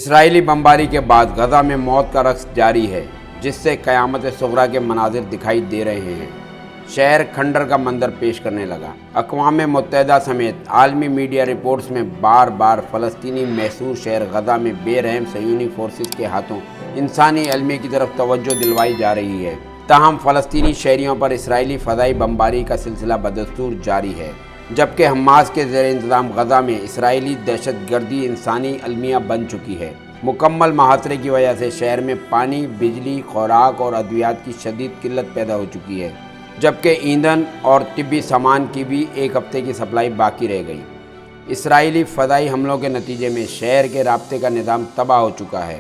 اسرائیلی بمباری کے بعد غزہ میں موت کا رقص جاری ہے، جس سے قیامت صغریٰ کے مناظر دکھائی دے رہے ہیں۔ شہر کھنڈر کا منظر پیش کرنے لگا۔ اقوام متحدہ سمیت عالمی میڈیا رپورٹس میں بار بار فلسطینی محصور شہر غزہ میں بے رحم صہیونی فورسز کے ہاتھوں انسانی المیہ کی طرف توجہ دلوائی جا رہی ہے۔ تاہم فلسطینی شہریوں پر اسرائیلی فضائی بمباری کا سلسلہ بدستور جاری ہے، جبکہ حماس کے زیر انتظام غزہ میں اسرائیلی دہشت گردی انسانی المیہ بن چکی ہے۔ مکمل محاصرے کی وجہ سے شہر میں پانی، بجلی، خوراک اور ادویات کی شدید قلت پیدا ہو چکی ہے، جبکہ ایندھن اور طبی سامان کی بھی ایک ہفتے کی سپلائی باقی رہ گئی۔ اسرائیلی فضائی حملوں کے نتیجے میں شہر کے رابطے کا نظام تباہ ہو چکا ہے۔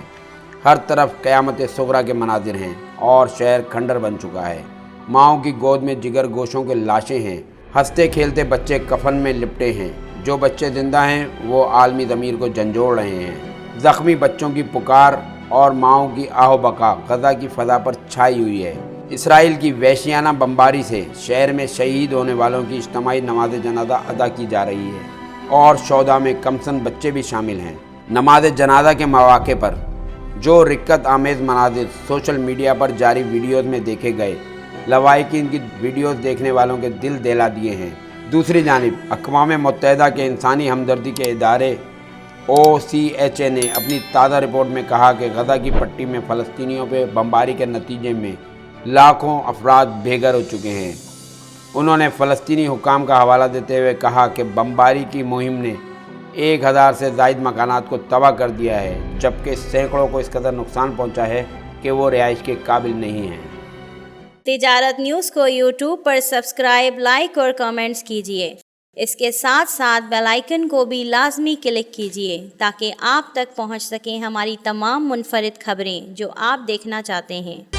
ہر طرف قیامت صغریٰ کے مناظر ہیں اور شہر کھنڈر بن چکا ہے۔ ماؤں کی گود میں جگر گوشوں کے لاشیں ہیں، ہنستے کھیلتے بچے کفن میں لپٹے ہیں۔ جو بچے زندہ ہیں وہ عالمی ضمیر کو جھنجھوڑ رہے ہیں۔ زخمی بچوں کی پکار اور ماؤں کی آہ و بکا غزہ کی فضا پر چھائی ہوئی ہے۔ اسرائیل کی وحشیانہ بمباری سے شہر میں شہید ہونے والوں کی اجتماعی نماز جنازہ ادا کی جا رہی ہے اور شہداء میں کمسن بچے بھی شامل ہیں۔ نماز جنازہ کے مواقع پر جو رکت آمیز مناظر سوشل میڈیا پر جاری ویڈیوز میں دیکھے گئے، لواحقین کی ویڈیوز دیکھنے والوں کے دل دہلا دیے ہیں۔ دوسری جانب اقوام متحدہ کے انسانی ہمدردی کے ادارے OCHA نے اپنی تازہ رپورٹ میں کہا کہ غزہ کی پٹی میں فلسطینیوں پہ بمباری کے نتیجے میں لاکھوں افراد بے گھر ہو چکے ہیں۔ انہوں نے فلسطینی حکام کا حوالہ دیتے ہوئے کہا کہ بمباری کی مہم نے 1000 سے زائد مکانات کو تباہ کر دیا ہے، جبکہ سینکڑوں کو اس قدر نقصان پہنچا ہے کہ وہ رہائش کے قابل نہیں ہیں۔ تجارت نیوز کو YouTube پر سبسکرائب، لائک اور کمنٹس کیجیے۔ اس کے ساتھ ساتھ بیل آئیکن کو بھی لازمی کلک کیجیے تاکہ آپ تک پہنچ سکیں ہماری تمام منفرد خبریں جو آپ دیکھنا چاہتے ہیں۔